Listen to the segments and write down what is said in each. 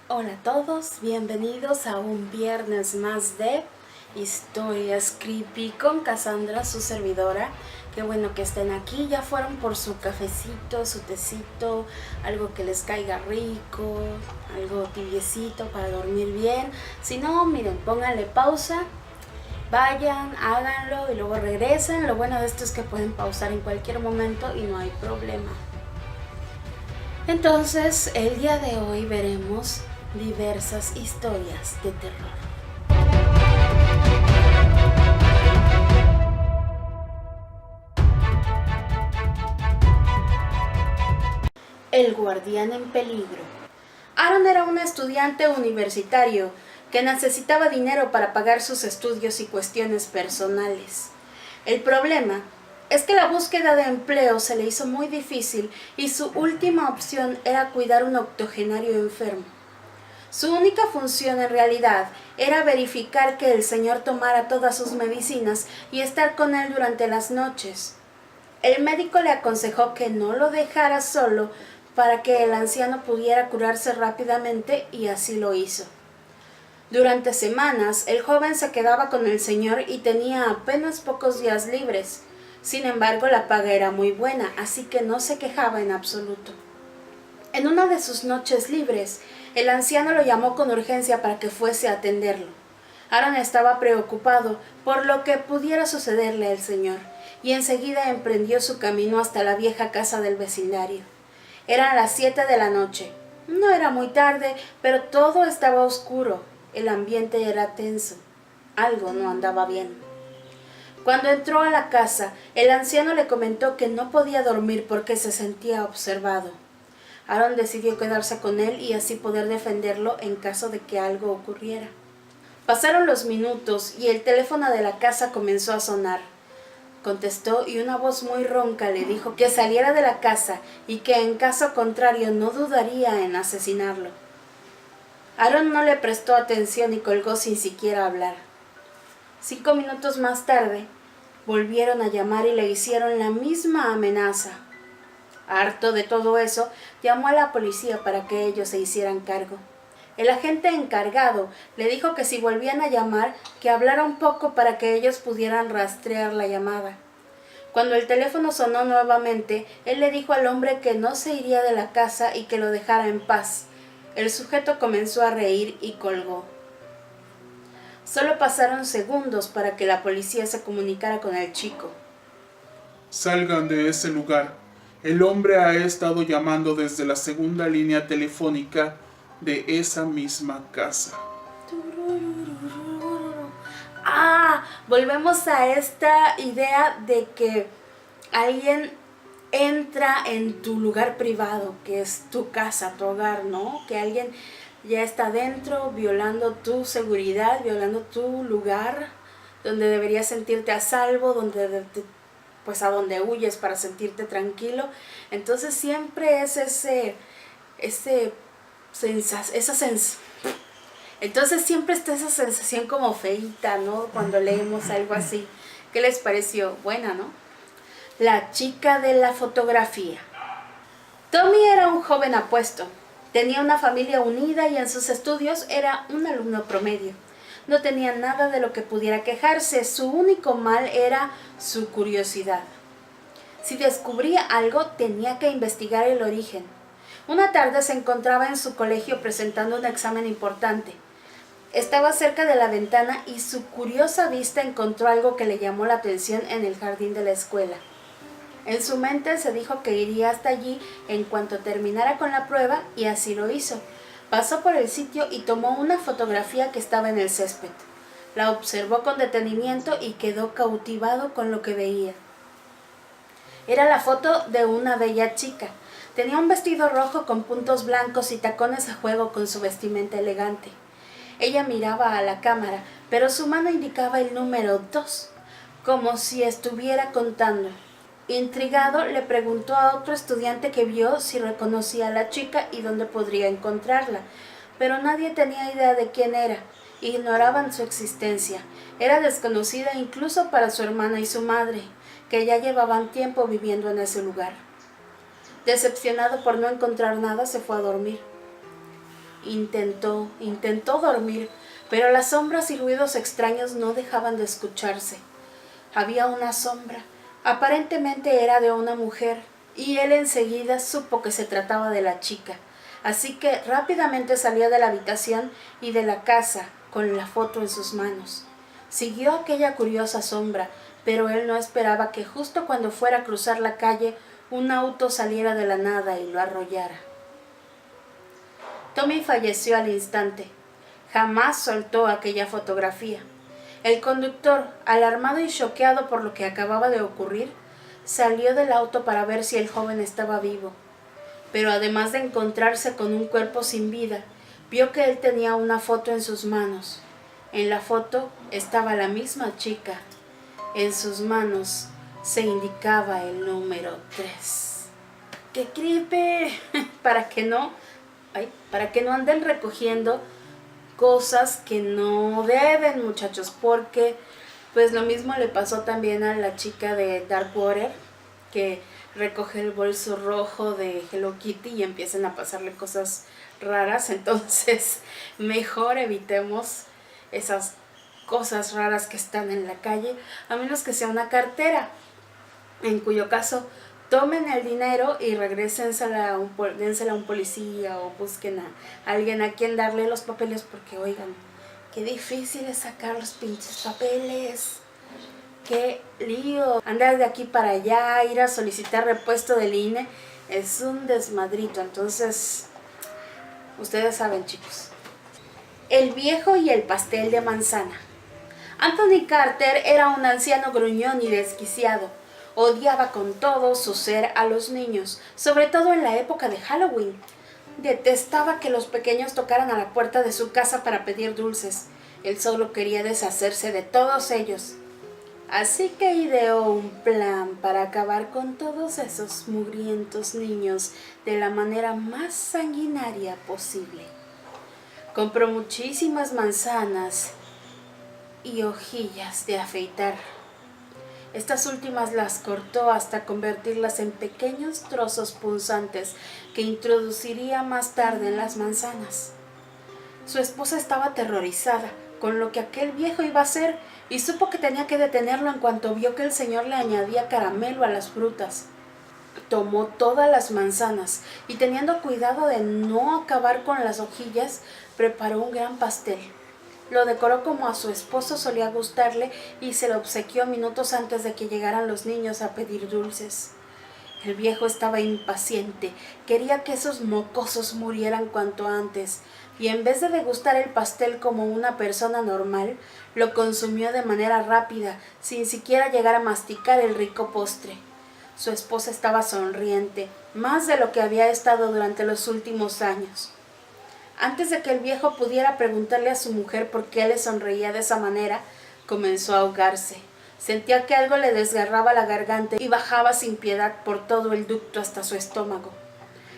Hola a todos, bienvenidos a un viernes más de Historias Creepy con Cassandra, su servidora. Qué bueno que estén aquí, ya fueron por su cafecito, su tecito, algo que les caiga rico, algo tibiecito para dormir bien. Si no, miren, pónganle pausa, vayan, háganlo y luego regresen. Lo bueno de esto es que pueden pausar en cualquier momento y no hay problema. Entonces, el día de hoy veremos diversas historias de terror. El guardián en peligro. Aaron era un estudiante universitario que necesitaba dinero para pagar sus estudios y cuestiones personales. El problema es que la búsqueda de empleo se le hizo muy difícil y su última opción era cuidar a un octogenario enfermo. Su única función en realidad era verificar que el señor tomara todas sus medicinas y estar con él durante las noches. El médico le aconsejó que no lo dejara solo para que el anciano pudiera curarse rápidamente y así lo hizo. Durante semanas el joven se quedaba con el señor y tenía apenas pocos días libres. Sin embargo, la paga era muy buena, así que no se quejaba en absoluto. En una de sus noches libres, el anciano lo llamó con urgencia para que fuese a atenderlo. Aaron estaba preocupado por lo que pudiera sucederle al señor, y enseguida emprendió su camino hasta la vieja casa del vecindario. Eran las 7 de la noche. No era muy tarde, pero todo estaba oscuro. El ambiente era tenso. Algo no andaba bien. Cuando entró a la casa, el anciano le comentó que no podía dormir porque se sentía observado. Aaron decidió quedarse con él y así poder defenderlo en caso de que algo ocurriera. Pasaron los minutos y el teléfono de la casa comenzó a sonar. Contestó y una voz muy ronca le dijo que saliera de la casa y que en caso contrario no dudaría en asesinarlo. Aaron no le prestó atención y colgó sin siquiera hablar. 5 minutos más tarde, volvieron a llamar y le hicieron la misma amenaza. Harto de todo eso, llamó a la policía para que ellos se hicieran cargo. El agente encargado le dijo que si volvían a llamar, que hablara un poco para que ellos pudieran rastrear la llamada. Cuando el teléfono sonó nuevamente, él le dijo al hombre que no se iría de la casa y que lo dejara en paz. El sujeto comenzó a reír y colgó. Solo pasaron segundos para que la policía se comunicara con el chico. Salgan de ese lugar. El hombre ha estado llamando desde la segunda línea telefónica de esa misma casa. Volvemos a esta idea de que alguien entra en tu lugar privado, que es tu casa, tu hogar, ¿no? Que alguien ya está dentro violando tu seguridad, violando tu lugar, donde deberías sentirte a salvo, pues a donde huyes para sentirte tranquilo. Entonces siempre es entonces siempre está esa sensación como feíta, ¿no? Cuando leemos algo así. ¿Qué les pareció? Buena, ¿no? La chica de la fotografía. Tommy era un joven apuesto. Tenía una familia unida y en sus estudios era un alumno promedio. No tenía nada de lo que pudiera quejarse. Su único mal era su curiosidad. Si descubría algo, tenía que investigar el origen. Una tarde se encontraba en su colegio presentando un examen importante. Estaba cerca de la ventana y su curiosa vista encontró algo que le llamó la atención en el jardín de la escuela. En su mente se dijo que iría hasta allí en cuanto terminara con la prueba y así lo hizo. Pasó por el sitio y tomó una fotografía que estaba en el césped. La observó con detenimiento y quedó cautivado con lo que veía. Era la foto de una bella chica. Tenía un vestido rojo con puntos blancos y tacones a juego con su vestimenta elegante. Ella miraba a la cámara, pero su mano indicaba el número 2, como si estuviera contando. Intrigado, le preguntó a otro estudiante que vio si reconocía a la chica y dónde podría encontrarla, pero nadie tenía idea de quién era. Ignoraban su existencia. Era desconocida incluso para su hermana y su madre, que ya llevaban tiempo viviendo en ese lugar. Decepcionado por no encontrar nada, se fue a dormir. Intentó dormir, pero las sombras y ruidos extraños no dejaban de escucharse. Había una sombra, aparentemente era de una mujer, y él enseguida supo que se trataba de la chica. Así que rápidamente salió de la habitación y de la casa con la foto en sus manos. Siguió aquella curiosa sombra, pero él no esperaba que justo cuando fuera a cruzar la calle, un auto saliera de la nada y lo arrollara. Tommy falleció al instante. Jamás soltó aquella fotografía. El conductor, alarmado y choqueado por lo que acababa de ocurrir, salió del auto para ver si el joven estaba vivo. Pero además de encontrarse con un cuerpo sin vida, vio que él tenía una foto en sus manos. En la foto estaba la misma chica. En sus manos se indicaba el número 3. ¡Qué creepy! Para que no anden recogiendo cosas que no deben, muchachos, porque pues lo mismo le pasó también a la chica de Darkwater, que recoge el bolso rojo de Hello Kitty y empiezan a pasarle cosas raras. Entonces mejor evitemos esas cosas raras que están en la calle, a menos que sea una cartera, en cuyo caso tomen el dinero y dénsela a un policía o busquen a alguien a quien darle los papeles, porque oigan, qué difícil es sacar los pinches papeles. Qué lío, andar de aquí para allá, ir a solicitar repuesto del INE, es un desmadrito. Entonces, ustedes saben, chicos. El viejo y el pastel de manzana. Anthony Carter era un anciano gruñón y desquiciado. Odiaba con todo su ser a los niños, sobre todo en la época de Halloween. Detestaba que los pequeños tocaran a la puerta de su casa para pedir dulces. Él solo quería deshacerse de todos ellos. Así que ideó un plan para acabar con todos esos mugrientos niños de la manera más sanguinaria posible. Compró muchísimas manzanas y hojillas de afeitar. Estas últimas las cortó hasta convertirlas en pequeños trozos punzantes que introduciría más tarde en las manzanas. Su esposa estaba aterrorizada con lo que aquel viejo iba a hacer y supo que tenía que detenerlo en cuanto vio que el señor le añadía caramelo a las frutas. Tomó todas las manzanas y, teniendo cuidado de no acabar con las hojillas, preparó un gran pastel. Lo decoró como a su esposo solía gustarle y se lo obsequió minutos antes de que llegaran los niños a pedir dulces. El viejo estaba impaciente, quería que esos mocosos murieran cuanto antes, y en vez de degustar el pastel como una persona normal, lo consumió de manera rápida, sin siquiera llegar a masticar el rico postre. Su esposa estaba sonriente, más de lo que había estado durante los últimos años. Antes de que el viejo pudiera preguntarle a su mujer por qué le sonreía de esa manera, comenzó a ahogarse. Sentía que algo le desgarraba la garganta y bajaba sin piedad por todo el ducto hasta su estómago.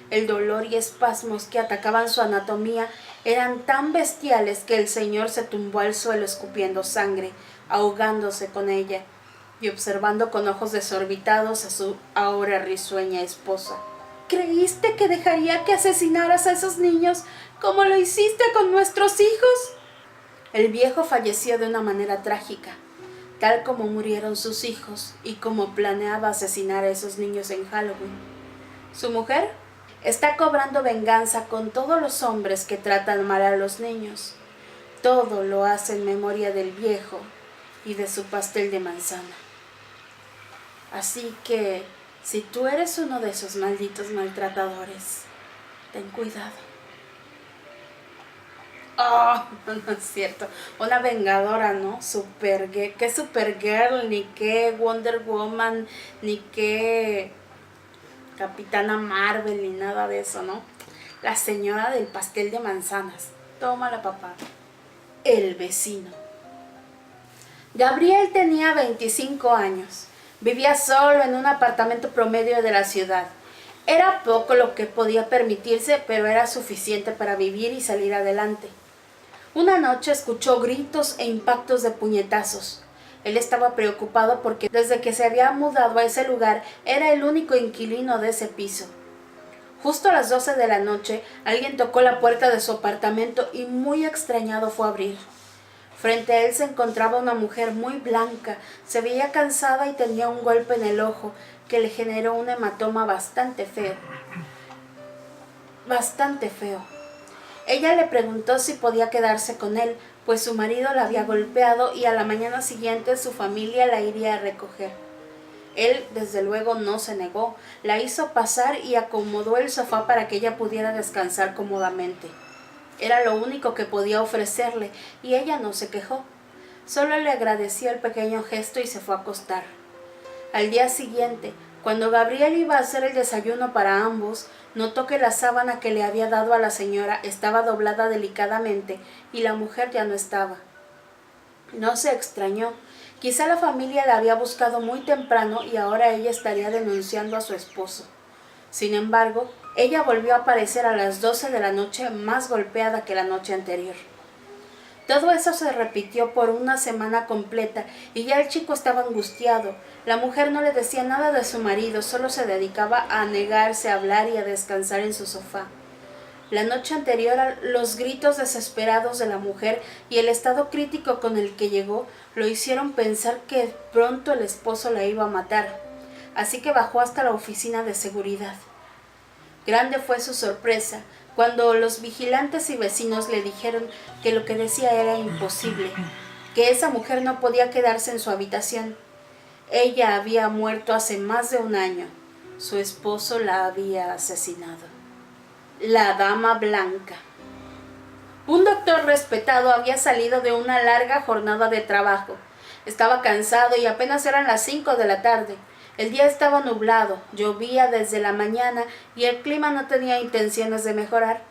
El dolor y espasmos que atacaban su anatomía eran tan bestiales que el señor se tumbó al suelo escupiendo sangre, ahogándose con ella y observando con ojos desorbitados a su ahora risueña esposa. ¿Creíste que dejaría que asesinaras a esos niños como lo hiciste con nuestros hijos? El viejo falleció de una manera trágica, tal como murieron sus hijos y como planeaba asesinar a esos niños en Halloween. Su mujer está cobrando venganza con todos los hombres que tratan mal a los niños. Todo lo hace en memoria del viejo y de su pastel de manzana. Así que, si tú eres uno de esos malditos maltratadores, ten cuidado. Oh, no es cierto. Una vengadora, ¿no? ¿Qué Supergirl? Ni qué Wonder Woman, ni qué Capitana Marvel, ni nada de eso, ¿no? La señora del pastel de manzanas. Tómala, papá. El vecino. Gabriel tenía 25 años. Vivía solo en un apartamento promedio de la ciudad. Era poco lo que podía permitirse, pero era suficiente para vivir y salir adelante. Una noche escuchó gritos e impactos de puñetazos. Él estaba preocupado porque desde que se había mudado a ese lugar era el único inquilino de ese piso. Justo a las 12 de la noche, alguien tocó la puerta de su apartamento y muy extrañado fue a abrir. Frente a él se encontraba una mujer muy blanca, se veía cansada y tenía un golpe en el ojo que le generó un hematoma bastante feo. Bastante feo. Ella le preguntó si podía quedarse con él, pues su marido la había golpeado y a la mañana siguiente su familia la iría a recoger. Él, desde luego, no se negó, la hizo pasar y acomodó el sofá para que ella pudiera descansar cómodamente. Era lo único que podía ofrecerle y ella no se quejó. Solo le agradeció el pequeño gesto y se fue a acostar. Al día siguiente, cuando Gabriel iba a hacer el desayuno para ambos, notó que la sábana que le había dado a la señora estaba doblada delicadamente y la mujer ya no estaba. No se extrañó. Quizá la familia la había buscado muy temprano y ahora ella estaría denunciando a su esposo. Sin embargo, ella volvió a aparecer a las 12 de la noche más golpeada que la noche anterior. Todo eso se repitió por una semana completa y ya el chico estaba angustiado. La mujer no le decía nada de su marido, solo se dedicaba a negarse a hablar y a descansar en su sofá. La noche anterior, los gritos desesperados de la mujer y el estado crítico con el que llegó lo hicieron pensar que pronto el esposo la iba a matar, así que bajó hasta la oficina de seguridad. Grande fue su sorpresa cuando los vigilantes y vecinos le dijeron que lo que decía era imposible, que esa mujer no podía quedarse en su habitación. Ella había muerto hace más de un año. Su esposo la había asesinado. La Dama Blanca. Un doctor respetado había salido de una larga jornada de trabajo. Estaba cansado y apenas eran las 5 de la tarde. El día estaba nublado, llovía desde la mañana y el clima no tenía intenciones de mejorar.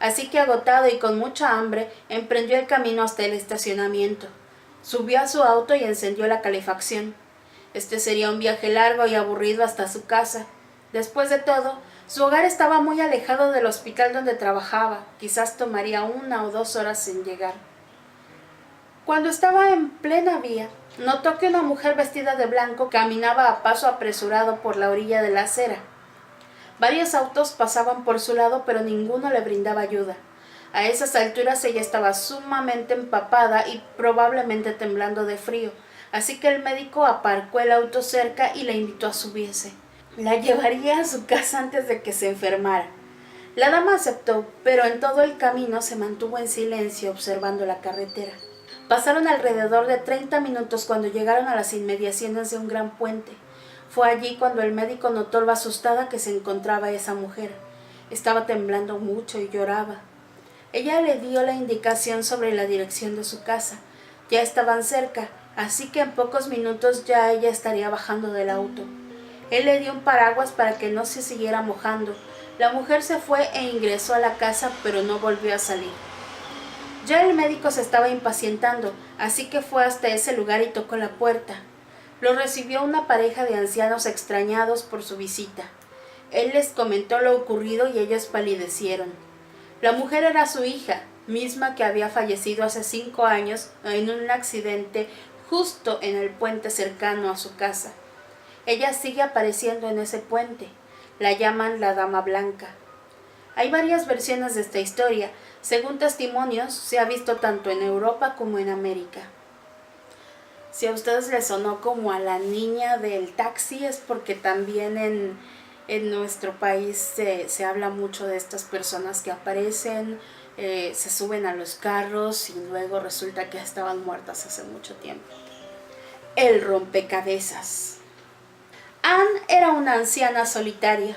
Así que agotado y con mucha hambre, emprendió el camino hasta el estacionamiento. Subió a su auto y encendió la calefacción. Este sería un viaje largo y aburrido hasta su casa. Después de todo, su hogar estaba muy alejado del hospital donde trabajaba. Quizás tomaría 1 o 2 horas en llegar. Cuando estaba en plena vía, notó que una mujer vestida de blanco caminaba a paso apresurado por la orilla de la acera. Varios autos pasaban por su lado, pero ninguno le brindaba ayuda. A esas alturas ella estaba sumamente empapada y probablemente temblando de frío, así que el médico aparcó el auto cerca y la invitó a subirse. La llevaría a su casa antes de que se enfermara. La dama aceptó, pero en todo el camino se mantuvo en silencio observando la carretera. Pasaron alrededor de 30 minutos cuando llegaron a las inmediaciones de un gran puente. Fue allí cuando el médico notó lo asustada que se encontraba esa mujer. Estaba temblando mucho y lloraba. Ella le dio la indicación sobre la dirección de su casa. Ya estaban cerca, así que en pocos minutos ya ella estaría bajando del auto. Él le dio un paraguas para que no se siguiera mojando. La mujer se fue e ingresó a la casa, pero no volvió a salir. Ya el médico se estaba impacientando, así que fue hasta ese lugar y tocó la puerta. Lo recibió una pareja de ancianos extrañados por su visita. Él les comentó lo ocurrido y ellos palidecieron. La mujer era su hija, misma que había fallecido hace 5 años en un accidente justo en el puente cercano a su casa. Ella sigue apareciendo en ese puente. La llaman la Dama Blanca. Hay varias versiones de esta historia. Según testimonios, se ha visto tanto en Europa como en América. Si a ustedes les sonó como a la niña del taxi, es porque también en nuestro país se habla mucho de estas personas que aparecen, se suben a los carros y luego resulta que estaban muertas hace mucho tiempo. El rompecabezas. Anne era una anciana solitaria.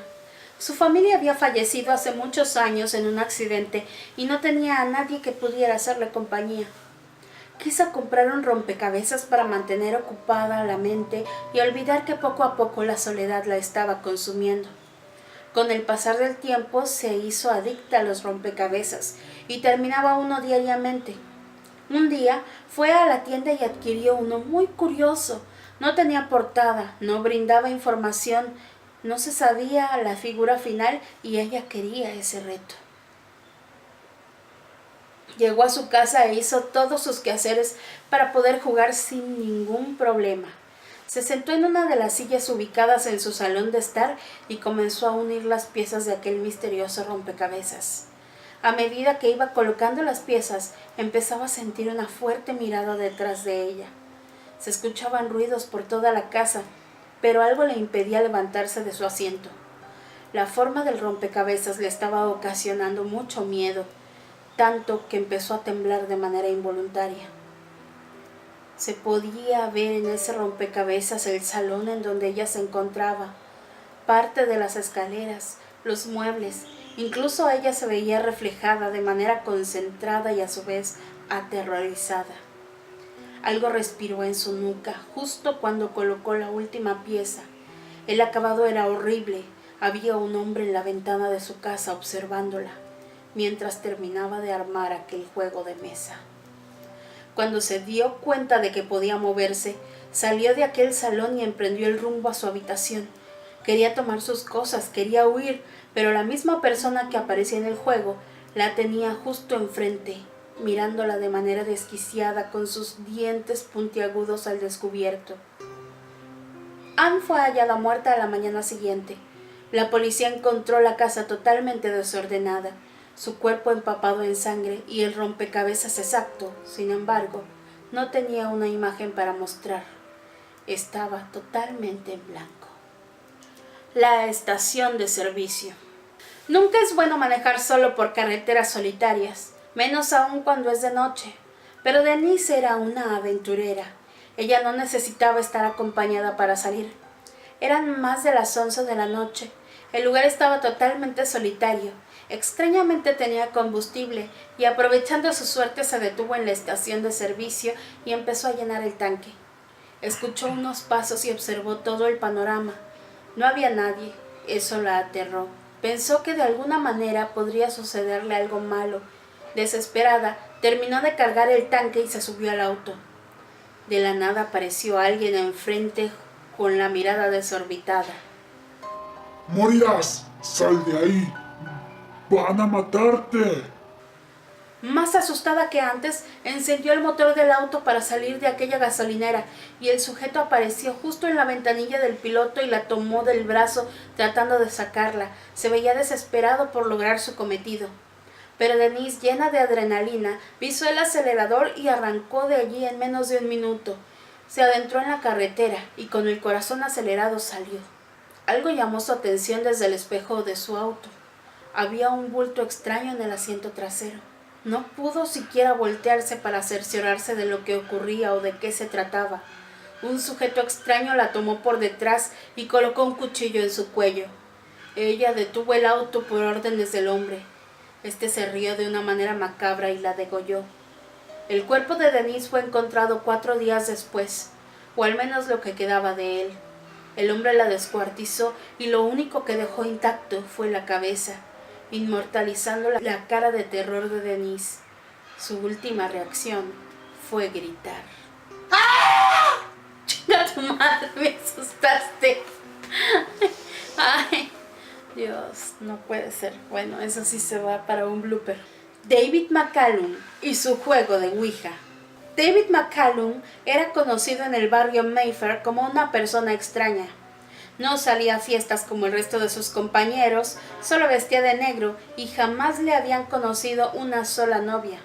Su familia había fallecido hace muchos años en un accidente y no tenía a nadie que pudiera hacerle compañía. Quiso comprar un rompecabezas para mantener ocupada la mente y olvidar que poco a poco la soledad la estaba consumiendo. Con el pasar del tiempo se hizo adicta a los rompecabezas y terminaba uno diariamente. Un día fue a la tienda y adquirió uno muy curioso. No tenía portada, no brindaba información, no se sabía la figura final y ella quería ese reto. Llegó a su casa e hizo todos sus quehaceres para poder jugar sin ningún problema. Se sentó en una de las sillas ubicadas en su salón de estar y comenzó a unir las piezas de aquel misterioso rompecabezas. A medida que iba colocando las piezas, empezaba a sentir una fuerte mirada detrás de ella. Se escuchaban ruidos por toda la casa, pero algo le impedía levantarse de su asiento. La forma del rompecabezas le estaba ocasionando mucho miedo, tanto que empezó a temblar de manera involuntaria. Se podía ver en ese rompecabezas el salón en donde ella se encontraba, parte de las escaleras, los muebles, incluso ella se veía reflejada de manera concentrada y a su vez aterrorizada. Algo respiró en su nuca justo cuando colocó la última pieza. El acabado era horrible. Había un hombre en la ventana de su casa observándola, mientras terminaba de armar aquel juego de mesa. Cuando se dio cuenta de que podía moverse, salió de aquel salón y emprendió el rumbo a su habitación. Quería tomar sus cosas, quería huir, pero la misma persona que aparecía en el juego la tenía justo enfrente, mirándola de manera desquiciada con sus dientes puntiagudos al descubierto. Anne fue hallada muerta a la mañana siguiente. La policía encontró la casa totalmente desordenada, su cuerpo empapado en sangre y el rompecabezas exacto. Sin embargo, no tenía una imagen para mostrar. Estaba totalmente en blanco. La estación de servicio. Nunca es bueno manejar solo por carreteras solitarias, menos aún cuando es de noche. Pero Denise era una aventurera. Ella no necesitaba estar acompañada para salir. Eran más de las 11 de la noche. El lugar estaba totalmente solitario. Extrañamente tenía combustible y aprovechando su suerte se detuvo en la estación de servicio y empezó a llenar el tanque. Escuchó unos pasos y observó todo el panorama. No había nadie. Eso la aterró. Pensó que de alguna manera podría sucederle algo malo. Desesperada, terminó de cargar el tanque y se subió al auto. De la nada apareció alguien enfrente con la mirada desorbitada. ¡Morirás! ¡Sal de ahí! ¡Van a matarte! Más asustada que antes, encendió el motor del auto para salir de aquella gasolinera y el sujeto apareció justo en la ventanilla del piloto y la tomó del brazo tratando de sacarla. Se veía desesperado por lograr su cometido. Pero Denise, llena de adrenalina, pisó el acelerador y arrancó de allí en menos de un minuto. Se adentró en la carretera y con el corazón acelerado salió. Algo llamó su atención desde el espejo de su auto. Había un bulto extraño en el asiento trasero. No pudo siquiera voltearse para cerciorarse de lo que ocurría o de qué se trataba. Un sujeto extraño la tomó por detrás y colocó un cuchillo en su cuello. Ella detuvo el auto por órdenes del hombre. Este se rió de una manera macabra y la degolló. El cuerpo de Denise fue encontrado 4 días después, o al menos lo que quedaba de él. El hombre la descuartizó y lo único que dejó intacto fue la cabeza, inmortalizando la cara de terror de Denise. Su última reacción fue gritar. ¡Ah! ¡Chinga tu madre! ¡Me asustaste! ¡Ay! Dios, no puede ser. Bueno, eso sí se va para un blooper. David McCallum y su juego de Ouija. David McCallum era conocido en el barrio Mayfair como una persona extraña. No salía a fiestas como el resto de sus compañeros, solo vestía de negro y jamás le habían conocido una sola novia.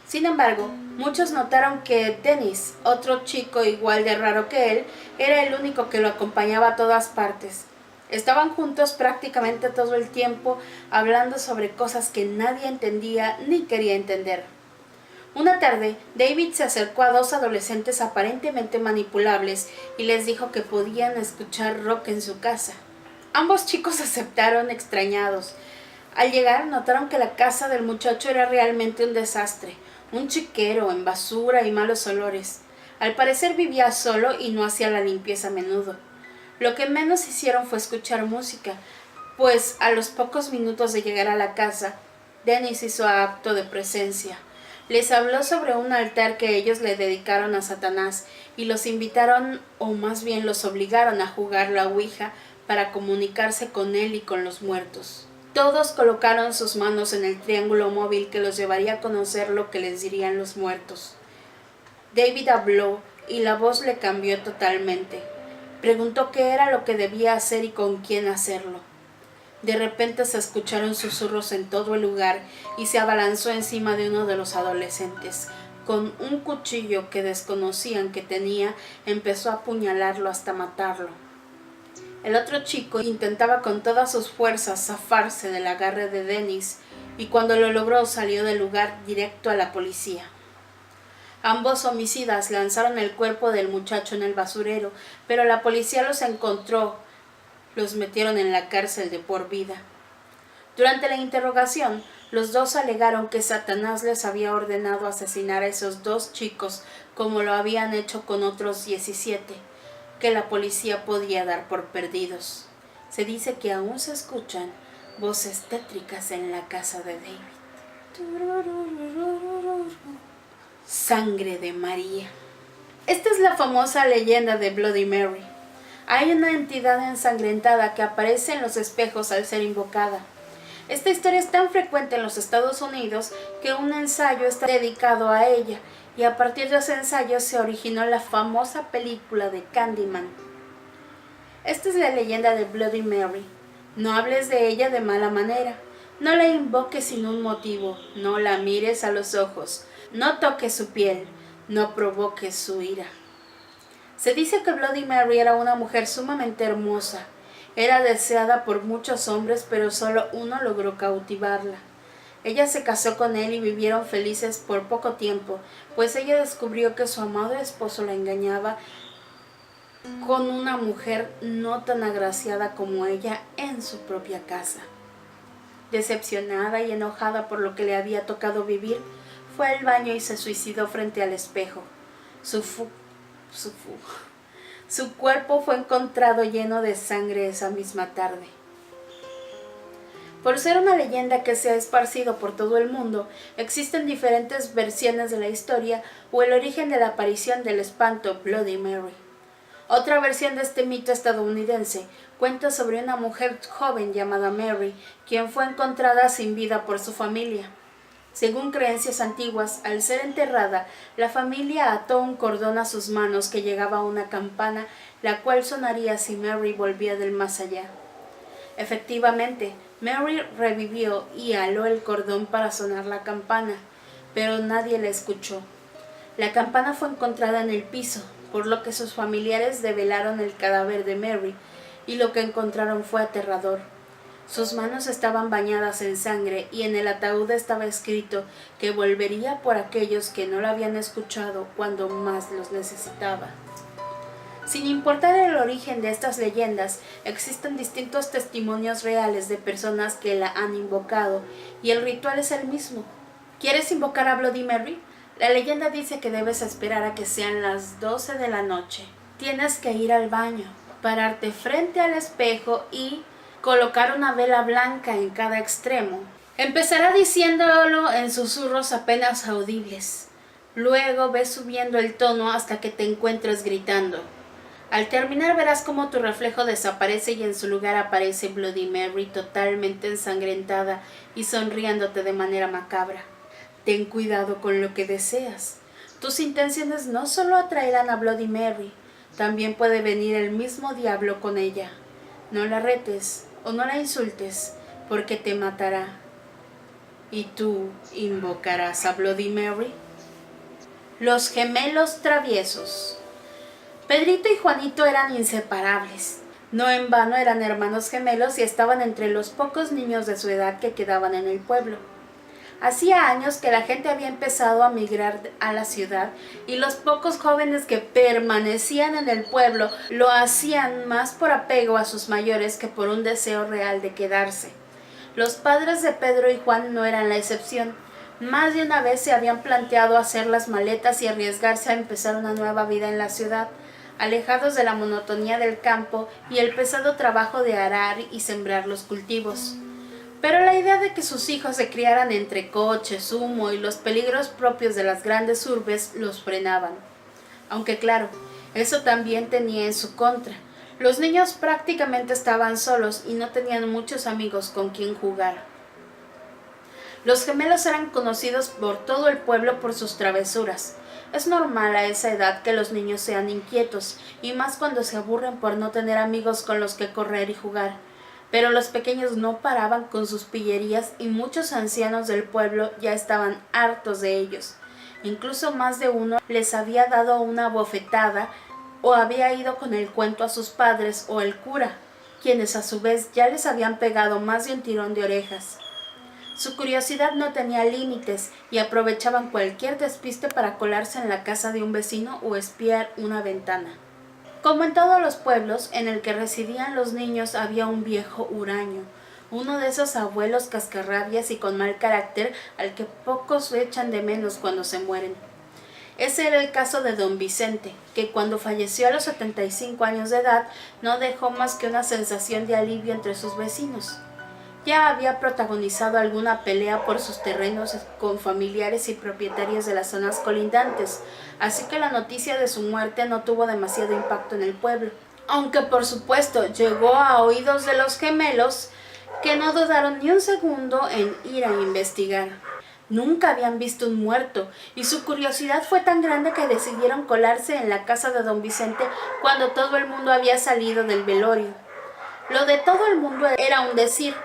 Sin embargo, muchos notaron que Dennis, otro chico igual de raro que él, era el único que lo acompañaba a todas partes. Estaban juntos prácticamente todo el tiempo, hablando sobre cosas que nadie entendía ni quería entender. Una tarde, David se acercó a 2 adolescentes aparentemente manipulables y les dijo que podían escuchar rock en su casa. Ambos chicos aceptaron extrañados. Al llegar, notaron que la casa del muchacho era realmente un desastre, un chiquero en basura y malos olores. Al parecer vivía solo y no hacía la limpieza a menudo. Lo que menos hicieron fue escuchar música, pues a los pocos minutos de llegar a la casa, Dennis hizo acto de presencia. Les habló sobre un altar que ellos le dedicaron a Satanás y los invitaron, o más bien los obligaron a jugar la Ouija para comunicarse con él y con los muertos. Todos colocaron sus manos en el triángulo móvil que los llevaría a conocer lo que les dirían los muertos. David habló y la voz le cambió totalmente. Preguntó qué era lo que debía hacer y con quién hacerlo. De repente se escucharon susurros en todo el lugar y se abalanzó encima de uno de los adolescentes. Con un cuchillo que desconocían que tenía, empezó a apuñalarlo hasta matarlo. El otro chico intentaba con todas sus fuerzas zafarse del agarre de Dennis y cuando lo logró salió del lugar directo a la policía. Ambos homicidas lanzaron el cuerpo del muchacho en el basurero, pero la policía los encontró. Los metieron en la cárcel de por vida. Durante la interrogación, los dos alegaron que Satanás les había ordenado asesinar a esos dos chicos como lo habían hecho con otros 17, que la policía podía dar por perdidos. Se dice que aún se escuchan voces tétricas en la casa de David. Sangre de María. Esta es la famosa leyenda de Bloody Mary. Hay una entidad ensangrentada que aparece en los espejos al ser invocada. Esta historia es tan frecuente en los Estados Unidos que un ensayo está dedicado a ella y a partir de ese ensayo se originó la famosa película de Candyman. Esta es la leyenda de Bloody Mary. No hables de ella de mala manera. No la invoques sin un motivo. No la mires a los ojos. No toques su piel. No provoques su ira. Se dice que Bloody Mary era una mujer sumamente hermosa. Era deseada por muchos hombres, pero solo uno logró cautivarla. Ella se casó con él y vivieron felices por poco tiempo, pues ella descubrió que su amado esposo la engañaba con una mujer no tan agraciada como ella en su propia casa. Decepcionada y enojada por lo que le había tocado vivir, fue al baño y se suicidó frente al espejo. Su cuerpo fue encontrado lleno de sangre esa misma tarde. Por ser una leyenda que se ha esparcido por todo el mundo, existen diferentes versiones de la historia o el origen de la aparición del espanto Bloody Mary. Otra versión de este mito estadounidense cuenta sobre una mujer joven llamada Mary, quien fue encontrada sin vida por su familia. Según creencias antiguas, al ser enterrada, la familia ató un cordón a sus manos que llegaba a una campana, la cual sonaría si Mary volvía del más allá. Efectivamente, Mary revivió y aló el cordón para sonar la campana, pero nadie la escuchó. La campana fue encontrada en el piso, por lo que sus familiares develaron el cadáver de Mary, y lo que encontraron fue aterrador. Sus manos estaban bañadas en sangre y en el ataúd estaba escrito que volvería por aquellos que no la habían escuchado cuando más los necesitaba. Sin importar el origen de estas leyendas, existen distintos testimonios reales de personas que la han invocado y el ritual es el mismo. ¿Quieres invocar a Bloody Mary? La leyenda dice que debes esperar a que sean las 12 de la noche. Tienes que ir al baño, pararte frente al espejo y colocar una vela blanca en cada extremo. Empezará diciéndolo en susurros apenas audibles. Luego ves subiendo el tono hasta que te encuentres gritando. Al terminar verás cómo tu reflejo desaparece y en su lugar aparece Bloody Mary totalmente ensangrentada y sonriéndote de manera macabra. Ten cuidado con lo que deseas. Tus intenciones no solo atraerán a Bloody Mary, también puede venir el mismo diablo con ella. No la retes o no la insultes, porque te matará. ¿Y tú invocarás a Bloody Mary? Los gemelos traviesos. Pedrito y Juanito eran inseparables. No en vano eran hermanos gemelos y estaban entre los pocos niños de su edad que quedaban en el pueblo. Hacía años que la gente había empezado a migrar a la ciudad y los pocos jóvenes que permanecían en el pueblo lo hacían más por apego a sus mayores que por un deseo real de quedarse. Los padres de Pedro y Juan no eran la excepción. Más de una vez se habían planteado hacer las maletas y arriesgarse a empezar una nueva vida en la ciudad, alejados de la monotonía del campo y el pesado trabajo de arar y sembrar los cultivos. Pero la idea de que sus hijos se criaran entre coches, humo y los peligros propios de las grandes urbes los frenaban. Aunque claro, eso también tenía en su contra. Los niños prácticamente estaban solos y no tenían muchos amigos con quien jugar. Los gemelos eran conocidos por todo el pueblo por sus travesuras. Es normal a esa edad que los niños sean inquietos, y más cuando se aburren por no tener amigos con los que correr y jugar. Pero los pequeños no paraban con sus pillerías y muchos ancianos del pueblo ya estaban hartos de ellos. Incluso más de uno les había dado una bofetada o había ido con el cuento a sus padres o el cura, quienes a su vez ya les habían pegado más de un tirón de orejas. Su curiosidad no tenía límites y aprovechaban cualquier despiste para colarse en la casa de un vecino o espiar una ventana. Como en todos los pueblos en el que residían los niños había un viejo huraño, uno de esos abuelos cascarrabias y con mal carácter al que pocos echan de menos cuando se mueren. Ese era el caso de don Vicente, que cuando falleció a los 75 años de edad no dejó más que una sensación de alivio entre sus vecinos. Ya había protagonizado alguna pelea por sus terrenos con familiares y propietarios de las zonas colindantes, así que la noticia de su muerte no tuvo demasiado impacto en el pueblo, aunque por supuesto llegó a oídos de los gemelos, que no dudaron ni un segundo en ir a investigar. Nunca habían visto un muerto, y su curiosidad fue tan grande que decidieron colarse en la casa de don Vicente cuando todo el mundo había salido del velorio. Lo de todo el mundo era un decir,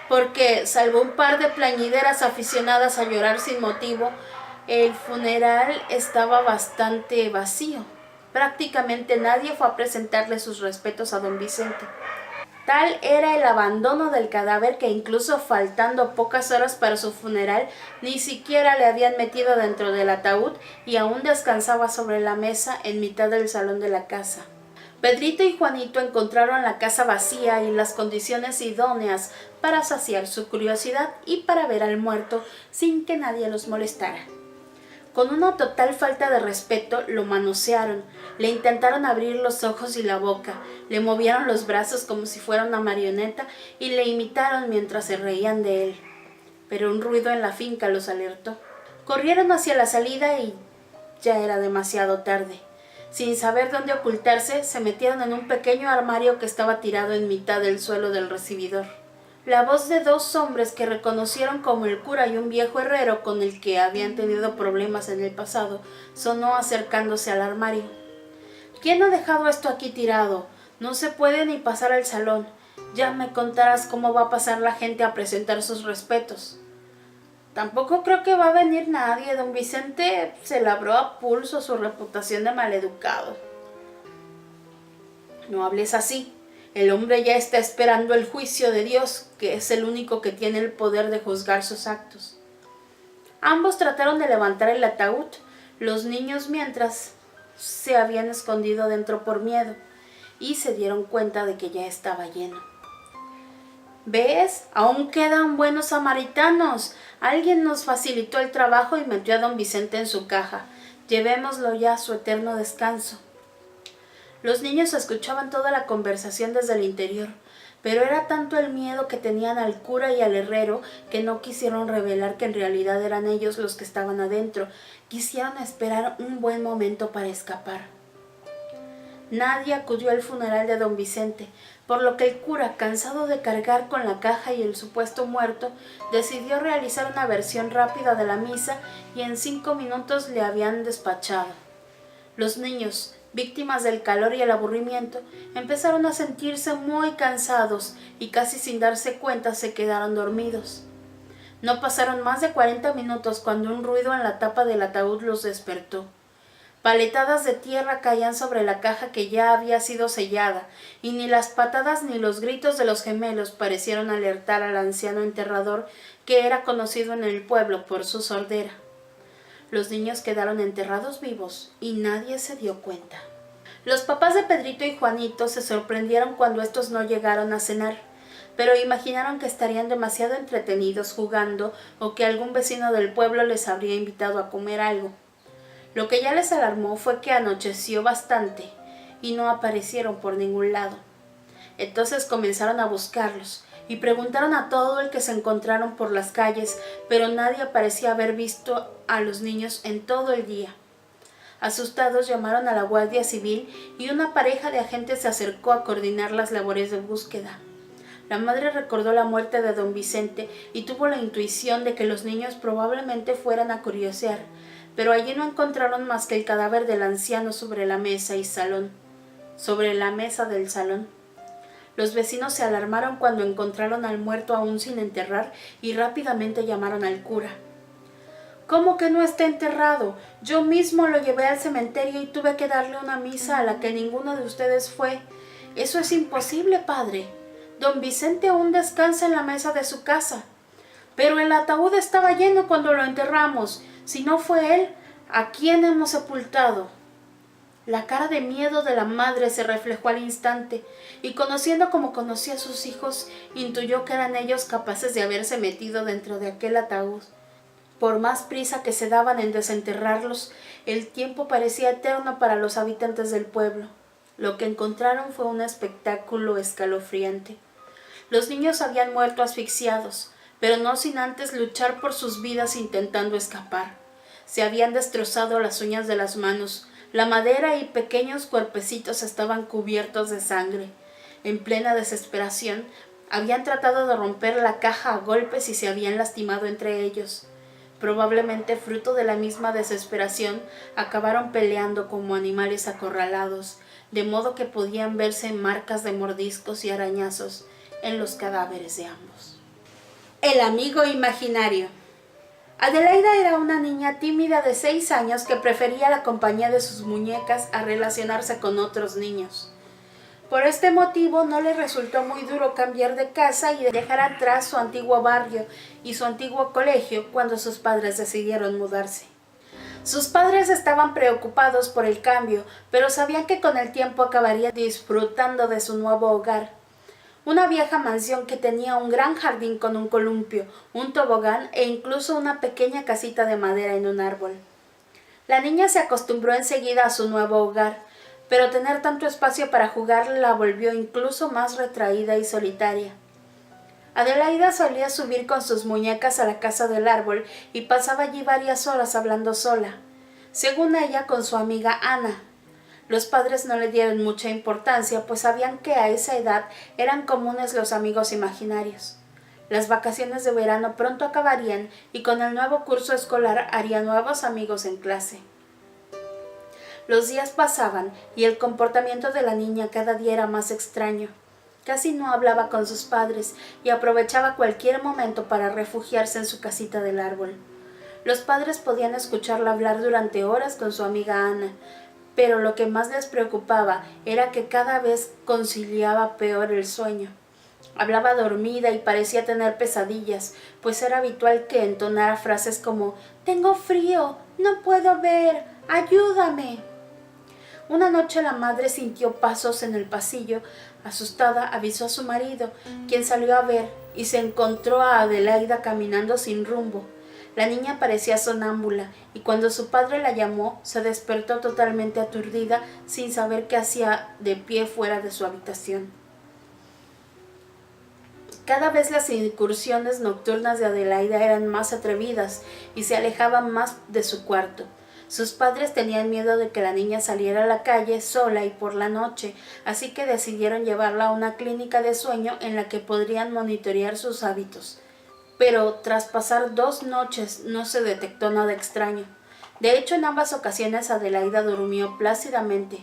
porque, salvo un par de plañideras aficionadas a llorar sin motivo, el funeral estaba bastante vacío. Prácticamente nadie fue a presentarle sus respetos a don Vicente. Tal era el abandono del cadáver que incluso faltando pocas horas para su funeral, ni siquiera le habían metido dentro del ataúd y aún descansaba sobre la mesa en mitad del salón de la casa. Pedrito y Juanito encontraron la casa vacía y las condiciones idóneas para saciar su curiosidad y para ver al muerto sin que nadie los molestara. Con una total falta de respeto lo manosearon, le intentaron abrir los ojos y la boca, le movieron los brazos como si fuera una marioneta y le imitaron mientras se reían de él. Pero un ruido en la finca los alertó. Corrieron hacia la salida y ya era demasiado tarde. Sin saber dónde ocultarse, se metieron en un pequeño armario que estaba tirado en mitad del suelo del recibidor. La voz de dos hombres que reconocieron como el cura y un viejo herrero con el que habían tenido problemas en el pasado sonó acercándose al armario. ¿Quién ha dejado esto aquí tirado? No se puede ni pasar al salón. Ya me contarás cómo va a pasar la gente a presentar sus respetos. Tampoco creo que va a venir nadie. Don Vicente se labró a pulso su reputación de maleducado. No hables así. El hombre ya está esperando el juicio de Dios, que es el único que tiene el poder de juzgar sus actos. Ambos trataron de levantar el ataúd. Los niños mientras se habían escondido dentro por miedo y se dieron cuenta de que ya estaba lleno. ¿Ves? Aún quedan buenos samaritanos. Alguien nos facilitó el trabajo y metió a don Vicente en su caja. Llevémoslo ya a su eterno descanso. Los niños escuchaban toda la conversación desde el interior, pero era tanto el miedo que tenían al cura y al herrero que no quisieron revelar que en realidad eran ellos los que estaban adentro. Quisieron esperar un buen momento para escapar. Nadie acudió al funeral de don Vicente, por lo que el cura, cansado de cargar con la caja y el supuesto muerto, decidió realizar una versión rápida de la misa y en 5 minutos le habían despachado. Los niños, víctimas del calor y el aburrimiento, empezaron a sentirse muy cansados y casi sin darse cuenta se quedaron dormidos. No pasaron más de 40 minutos cuando un ruido en la tapa del ataúd los despertó. Paletadas de tierra caían sobre la caja que ya había sido sellada, y ni las patadas ni los gritos de los gemelos parecieron alertar al anciano enterrador, que era conocido en el pueblo por su sordera. Los niños quedaron enterrados vivos y nadie se dio cuenta. Los papás de Pedrito y Juanito se sorprendieron cuando estos no llegaron a cenar, pero imaginaron que estarían demasiado entretenidos jugando o que algún vecino del pueblo les habría invitado a comer algo. Lo que ya les alarmó fue que anocheció bastante y no aparecieron por ningún lado. Entonces comenzaron a buscarlos y preguntaron a todo el que se encontraron por las calles, pero nadie parecía haber visto a los niños en todo el día. Asustados llamaron a la Guardia Civil y una pareja de agentes se acercó a coordinar las labores de búsqueda. La madre recordó la muerte de don Vicente y tuvo la intuición de que los niños probablemente fueran a curiosear, pero allí no encontraron más que el cadáver del anciano sobre la mesa del salón. Los vecinos se alarmaron cuando encontraron al muerto aún sin enterrar y rápidamente llamaron al cura. —¿Cómo que no está enterrado? Yo mismo lo llevé al cementerio y tuve que darle una misa a la que ninguno de ustedes fue. —Eso es imposible, padre. Don Vicente aún descansa en la mesa de su casa. Pero el ataúd estaba lleno cuando lo enterramos. Si no fue él, ¿a quién hemos sepultado? La cara de miedo de la madre se reflejó al instante, y conociendo como conocía a sus hijos, intuyó que eran ellos capaces de haberse metido dentro de aquel ataúd. Por más prisa que se daban en desenterrarlos, el tiempo parecía eterno para los habitantes del pueblo. Lo que encontraron fue un espectáculo escalofriante. Los niños habían muerto asfixiados, pero no sin antes luchar por sus vidas intentando escapar. Se habían destrozado las uñas de las manos, la madera y pequeños cuerpecitos estaban cubiertos de sangre. En plena desesperación, habían tratado de romper la caja a golpes y se habían lastimado entre ellos. Probablemente fruto de la misma desesperación, acabaron peleando como animales acorralados, de modo que podían verse marcas de mordiscos y arañazos en los cadáveres de ambos. El amigo imaginario. Adelaida era una niña tímida de 6 años que prefería la compañía de sus muñecas a relacionarse con otros niños. Por este motivo no le resultó muy duro cambiar de casa y dejar atrás su antiguo barrio y su antiguo colegio cuando sus padres decidieron mudarse. Sus padres estaban preocupados por el cambio, pero sabían que con el tiempo acabaría disfrutando de su nuevo hogar. Una vieja mansión que tenía un gran jardín con un columpio, un tobogán e incluso una pequeña casita de madera en un árbol. La niña se acostumbró enseguida a su nuevo hogar, pero tener tanto espacio para jugar la volvió incluso más retraída y solitaria. Adelaida solía subir con sus muñecas a la casa del árbol y pasaba allí varias horas hablando sola, según ella con su amiga Ana. Los padres no le dieron mucha importancia, pues sabían que a esa edad eran comunes los amigos imaginarios. Las vacaciones de verano pronto acabarían y con el nuevo curso escolar haría nuevos amigos en clase. Los días pasaban y el comportamiento de la niña cada día era más extraño. Casi no hablaba con sus padres y aprovechaba cualquier momento para refugiarse en su casita del árbol. Los padres podían escucharla hablar durante horas con su amiga Ana, pero lo que más les preocupaba era que cada vez conciliaba peor el sueño. Hablaba dormida y parecía tener pesadillas, pues era habitual que entonara frases como «Tengo frío, no puedo ver, ayúdame». Una noche la madre sintió pasos en el pasillo. Asustada, avisó a su marido, quien salió a ver y se encontró a Adelaida caminando sin rumbo. La niña parecía sonámbula y cuando su padre la llamó, se despertó totalmente aturdida sin saber qué hacía de pie fuera de su habitación. Cada vez las incursiones nocturnas de Adelaida eran más atrevidas y se alejaba más de su cuarto. Sus padres tenían miedo de que la niña saliera a la calle sola y por la noche, así que decidieron llevarla a una clínica de sueño en la que podrían monitorear sus hábitos. Pero tras pasar 2 noches no se detectó nada extraño. De hecho, en ambas ocasiones Adelaida durmió plácidamente.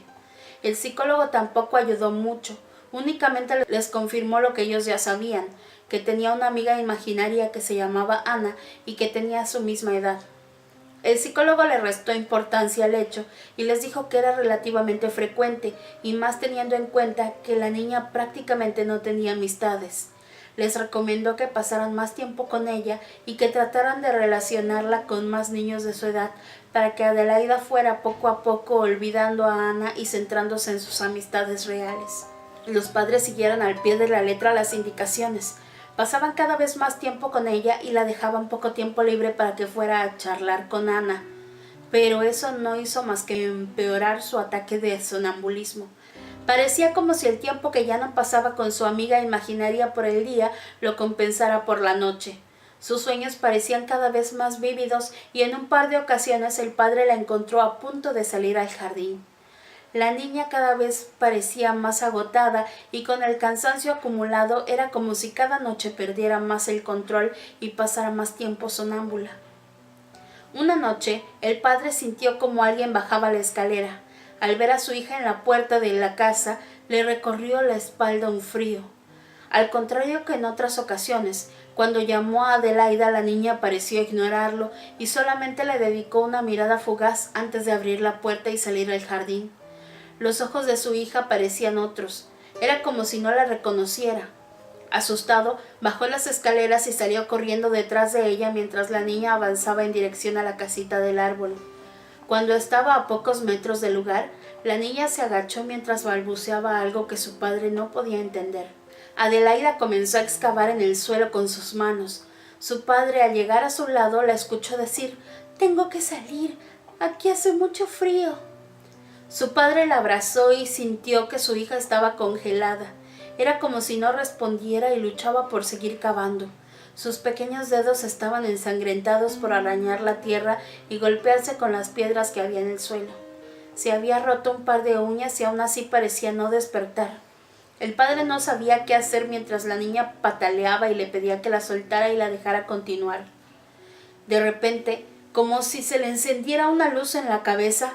El psicólogo tampoco ayudó mucho, únicamente les confirmó lo que ellos ya sabían, que tenía una amiga imaginaria que se llamaba Ana y que tenía su misma edad. El psicólogo le restó importancia al hecho y les dijo que era relativamente frecuente, y más teniendo en cuenta que la niña prácticamente no tenía amistades. Les recomendó que pasaran más tiempo con ella y que trataran de relacionarla con más niños de su edad para que Adelaida fuera poco a poco olvidando a Ana y centrándose en sus amistades reales. Los padres siguieron al pie de la letra las indicaciones. Pasaban cada vez más tiempo con ella y la dejaban poco tiempo libre para que fuera a charlar con Ana. Pero eso no hizo más que empeorar su ataque de sonambulismo. Parecía como si el tiempo que ya no pasaba con su amiga imaginaria por el día lo compensara por la noche. Sus sueños parecían cada vez más vívidos y en un par de ocasiones el padre la encontró a punto de salir al jardín. La niña cada vez parecía más agotada y con el cansancio acumulado era como si cada noche perdiera más el control y pasara más tiempo sonámbula. Una noche, el padre sintió como alguien bajaba la escalera. Al ver a su hija en la puerta de la casa, le recorrió la espalda un frío. Al contrario que en otras ocasiones, cuando llamó a Adelaida, la niña pareció ignorarlo y solamente le dedicó una mirada fugaz antes de abrir la puerta y salir al jardín. Los ojos de su hija parecían otros. Era como si no la reconociera. Asustado, bajó las escaleras y salió corriendo detrás de ella mientras la niña avanzaba en dirección a la casita del árbol. Cuando estaba a pocos metros del lugar, la niña se agachó mientras balbuceaba algo que su padre no podía entender. Adelaida comenzó a excavar en el suelo con sus manos. Su padre, al llegar a su lado, la escuchó decir: «Tengo que salir, aquí hace mucho frío». Su padre la abrazó y sintió que su hija estaba congelada. Era como si no respondiera y luchaba por seguir cavando. Sus pequeños dedos estaban ensangrentados por arañar la tierra y golpearse con las piedras que había en el suelo. Se había roto un par de uñas y aún así parecía no despertar. El padre no sabía qué hacer mientras la niña pataleaba y le pedía que la soltara y la dejara continuar. De repente, como si se le encendiera una luz en la cabeza,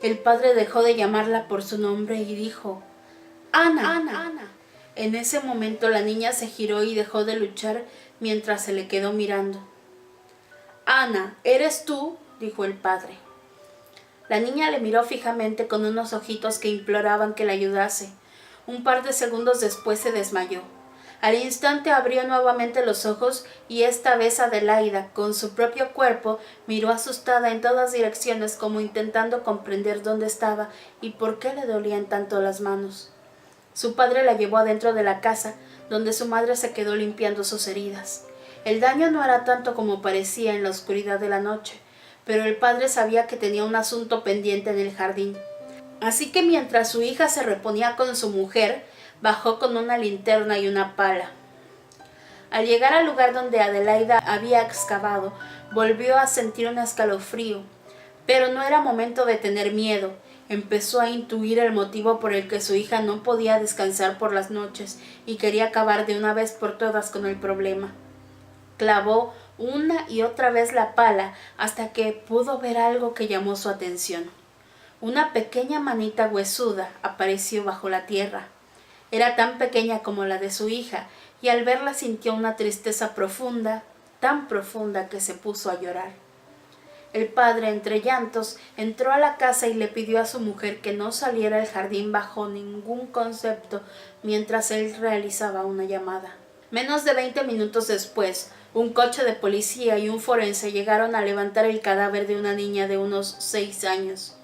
el padre dejó de llamarla por su nombre y dijo: «Ana, Ana». En ese momento la niña se giró y dejó de luchar mientras se le quedó mirando. «Ana, ¿eres tú?», dijo el padre. La niña le miró fijamente con unos ojitos que imploraban que la ayudase. Un par de segundos después se desmayó. Al instante abrió nuevamente los ojos y esta vez Adelaida, con su propio cuerpo, miró asustada en todas direcciones como intentando comprender dónde estaba y por qué le dolían tanto las manos. Su padre la llevó adentro de la casa, donde su madre se quedó limpiando sus heridas. El daño no era tanto como parecía en la oscuridad de la noche, pero el padre sabía que tenía un asunto pendiente en el jardín. Así que mientras su hija se reponía con su mujer, bajó con una linterna y una pala. Al llegar al lugar donde Adelaida había excavado, volvió a sentir un escalofrío. Pero no era momento de tener miedo. Empezó a intuir el motivo por el que su hija no podía descansar por las noches y quería acabar de una vez por todas con el problema. Clavó una y otra vez la pala hasta que pudo ver algo que llamó su atención. Una pequeña manita huesuda apareció bajo la tierra. Era tan pequeña como la de su hija, y al verla sintió una tristeza profunda, tan profunda que se puso a llorar. El padre, entre llantos, entró a la casa y le pidió a su mujer que no saliera al jardín bajo ningún concepto mientras él realizaba una llamada. Menos de 20 minutos después, un coche de policía y un forense llegaron a levantar el cadáver de una niña de unos 6 años.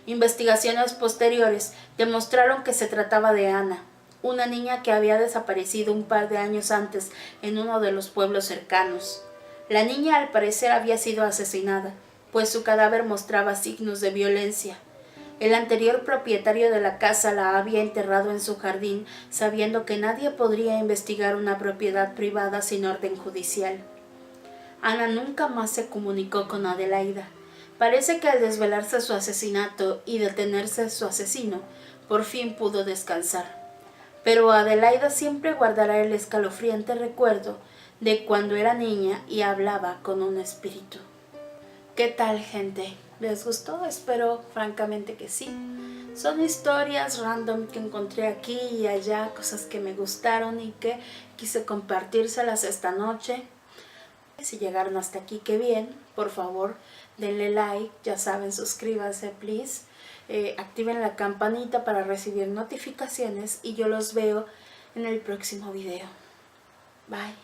Investigaciones posteriores demostraron que se trataba de Ana, una niña que había desaparecido un par de años antes en uno de los pueblos cercanos. La niña al parecer había sido asesinada, pues su cadáver mostraba signos de violencia. El anterior propietario de la casa la había enterrado en su jardín, sabiendo que nadie podría investigar una propiedad privada sin orden judicial. Ana nunca más se comunicó con Adelaida. Parece que al desvelarse su asesinato y detenerse su asesino, por fin pudo descansar. Pero Adelaida siempre guardará el escalofriante recuerdo de cuando era niña y hablaba con un espíritu. ¿Qué tal, gente? ¿Les gustó? Espero francamente que sí. Son historias random que encontré aquí y allá, cosas que me gustaron y que quise compartírselas esta noche. Si llegaron hasta aquí, qué bien. Por favor, denle like, ya saben, suscríbanse, please. Activen la campanita para recibir notificaciones y yo los veo en el próximo video. Bye.